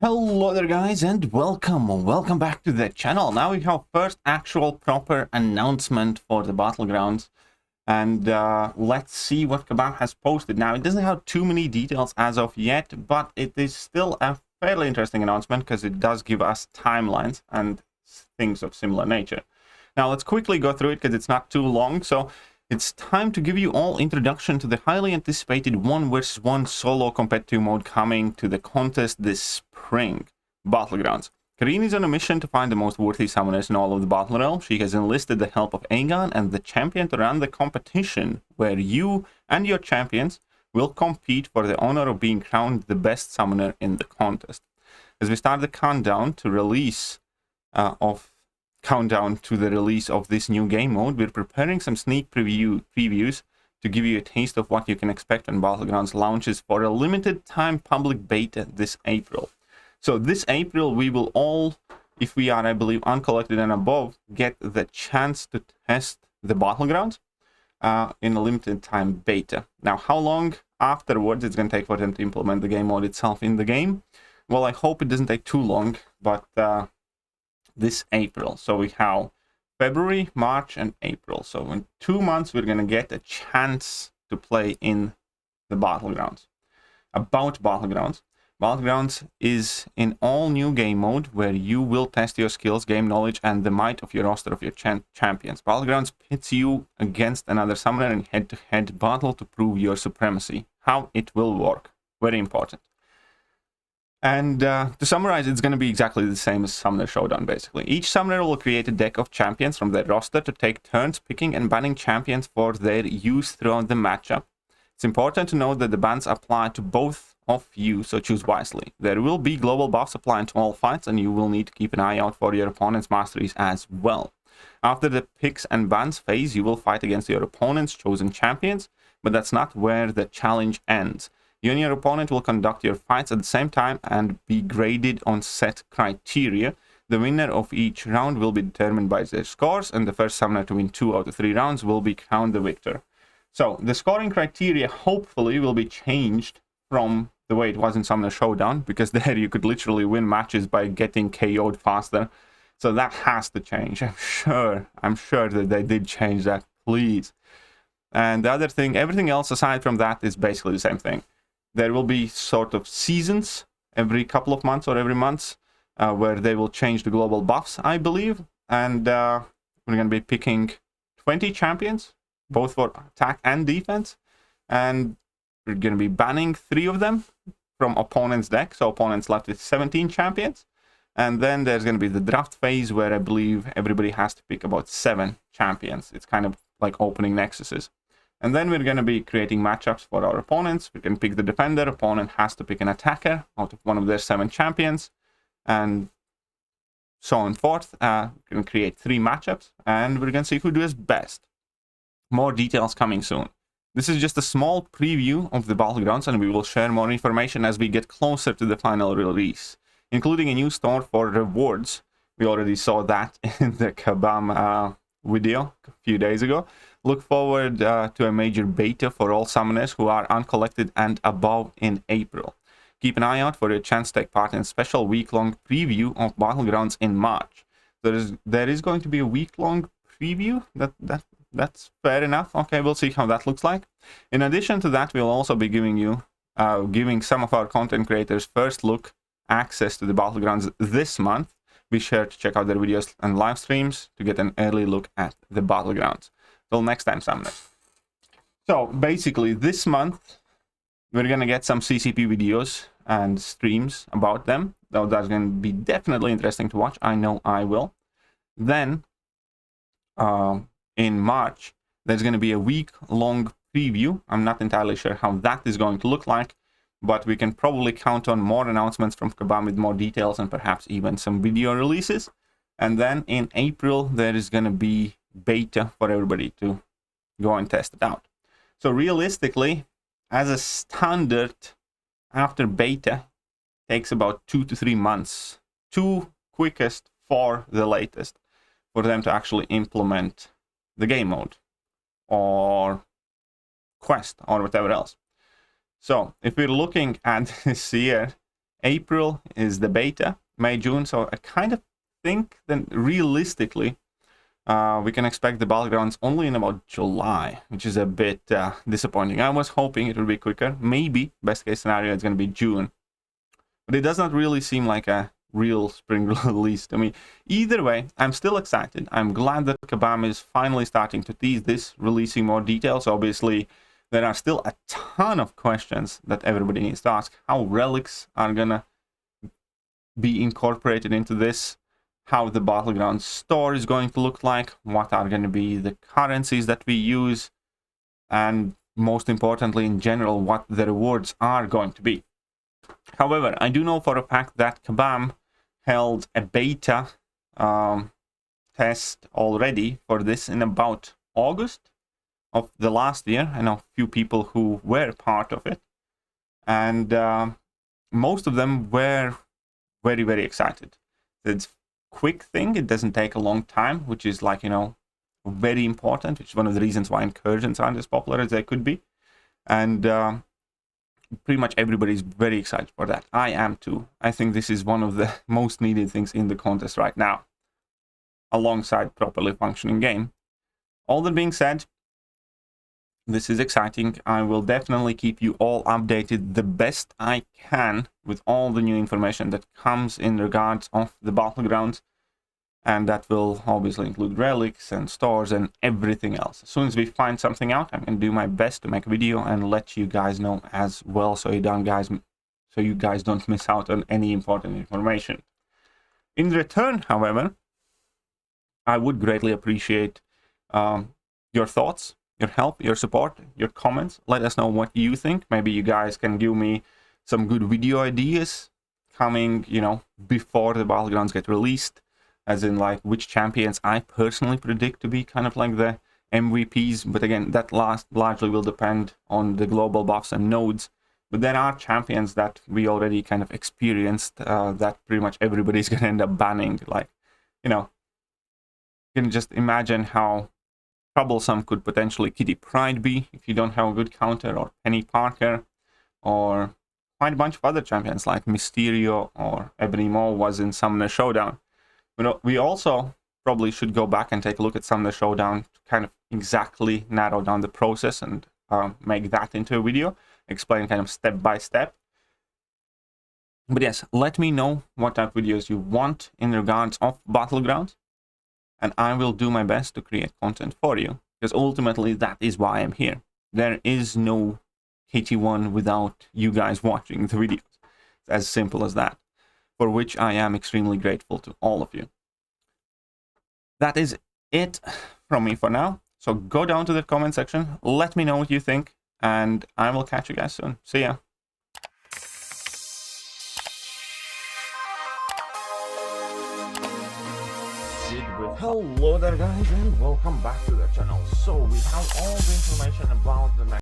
Hello there guys and welcome back to the channel. Now we have first actual proper announcement for the Battlegrounds, and let's see what Kabam has posted. Now it doesn't have too many details as of yet, but it is still a fairly interesting announcement because it does give us timelines and things of similar nature. Now let's quickly go through it because it's not too long. So it's time to give you all introduction to the highly anticipated 1 vs 1 solo competitive mode coming to the contest this spring. Battlegrounds. Karine is on a mission to find the most worthy summoners in all of the Battle Realm. She has enlisted the help of Aegon and the champion to run the competition, where you and your champions will compete for the honor of being crowned the best summoner in the contest. As we start the countdown to the release of this new game mode, we're preparing some sneak previews to give you a taste of what you can expect when Battlegrounds launches for a limited time public beta this April. So this April we will all, if we are, I believe, uncollected and above, get the chance to test the Battlegrounds in a limited time beta. Now, how long afterwards it's going to take for them to implement the game mode itself in the game? Well, I hope it doesn't take too long, but this April. So we have February, March, and April. So in 2 months, we're going to get a chance to play in the Battlegrounds. About Battlegrounds. Battlegrounds is an all-new game mode where you will test your skills, game knowledge, and the might of your roster of your champions. Battlegrounds pits you against another summoner in head-to-head battle to prove your supremacy. How it will work. Very important. And to summarize, it's going to be exactly the same as Summoner Showdown, basically. Each summoner will create a deck of champions from their roster to take turns picking and banning champions for their use throughout the matchup. It's important to note that the bans apply to both of you, so choose wisely. There will be global buffs applying to all fights, and you will need to keep an eye out for your opponent's masteries as well. After the picks and bans phase, you will fight against your opponent's chosen champions, but that's not where the challenge ends. You and your opponent will conduct your fights at the same time and be graded on set criteria. The winner of each round will be determined by their scores, and the first summoner to win 2 out of 3 rounds will be crowned the victor. So the scoring criteria hopefully will be changed from the way it was in Summoner Showdown, because there you could literally win matches by getting KO'd faster. So that has to change. I'm sure that they did change that, please. And the other thing, everything else aside from that is basically the same thing. There will be sort of seasons every couple of months or every month where they will change the global buffs, I believe. And we're going to be picking 20 champions, both for attack and defense. And we're going to be banning 3 of them from opponent's deck. So opponents left with 17 champions. And then there's going to be the draft phase where I believe everybody has to pick about 7 champions. It's kind of like opening Nexuses. And then we're going to be creating matchups for our opponents. We can pick the defender. Opponent has to pick an attacker out of one of their 7 champions. And so on and forth. We're going to create 3 matchups. And we're going to see who does best. More details coming soon. This is just a small preview of the Battlegrounds, and we will share more information as we get closer to the final release, including a new store for rewards. We already saw that in the Kabam video a few days ago. Look forward to a major beta for all summoners who are uncollected and above in April. Keep an eye out for your chance to take part in a special week-long preview of Battlegrounds in March. There is going to be a week-long preview. That's fair enough. Okay, we'll see how that looks like. In addition to that, we'll also be giving some of our content creators first look access to the Battlegrounds this month. Be sure to check out their videos and live streams to get an early look at the Battlegrounds. Till next time, summoners. So basically, this month we're gonna get some CCP videos and streams about them. Though that's gonna be definitely interesting to watch. I know I will. Then in March, there's gonna be a week-long preview. I'm not entirely sure how that is going to look like, but we can probably count on more announcements from Kabam with more details and perhaps even some video releases. And then in April, there is gonna be beta for everybody to go and test it out. So realistically, as a standard, after beta takes about 2 to 3 months, 2 quickest for the latest, for them to actually implement the game mode or quest or whatever else. So if we're looking at this year, April is the beta, May, June. So I kind of think that realistically, we can expect the Battlegrounds only in about July, which is a bit disappointing. I was hoping it would be quicker. Maybe, best case scenario, it's going to be June. But it does not really seem like a real spring release to me. Either way, I'm still excited. I'm glad that Kabam is finally starting to tease this, releasing more details. Obviously, there are still a ton of questions that everybody needs to ask. How relics are going to be incorporated into this, how the Battlegrounds store is going to look like, what are going to be the currencies that we use, and most importantly, in general, what the rewards are going to be. However, I do know for a fact that Kabam held a beta test already for this in about August of the last year. I know a few people who were part of it, and most of them were very, very excited. It's a quick thing, it doesn't take a long time, which is like, you know, very important, which is one of the reasons why incursions aren't as popular as they could be. And pretty much everybody's very excited for that. I am too. I think this is one of the most needed things in the contest right now, alongside properly functioning game. All that being said, this is exciting. I will definitely keep you all updated the best I can with all the new information that comes in regards of the Battlegrounds, and that will obviously include relics and stores and everything else. As soon as we find something out, I'm going to do my best to make a video and let you guys know as well, so you guys don't miss out on any important information. In return, however, I would greatly appreciate your thoughts, your help, your support, your comments. Let us know what you think. Maybe you guys can give me some good video ideas coming, you know, before the Battlegrounds get released, as in like which champions I personally predict to be kind of like the MVPs. But again, that largely will depend on the global buffs and nodes. But there are champions that we already kind of experienced that pretty much everybody's going to end up banning. Like, you know, you can just imagine how troublesome could potentially Kitty Pryde be if you don't have a good counter, or Penny Parker, or quite a bunch of other champions like Mysterio or Ebony Maw was in Summoner Showdown. You know, we also probably should go back and take a look at Summoner Showdown to kind of exactly narrow down the process and make that into a video, explain kind of step by step. But yes, let me know what type of videos you want in regards of Battlegrounds, and I will do my best to create content for you, because ultimately that is why I'm here. There is no KT1 without you guys watching the videos. It's as simple as that, for which I am extremely grateful to all of you. That is it from me for now. So go down to the comment section, let me know what you think, and I will catch you guys soon. See ya. Hello there guys, and welcome back to the channel. So we have all the information about the next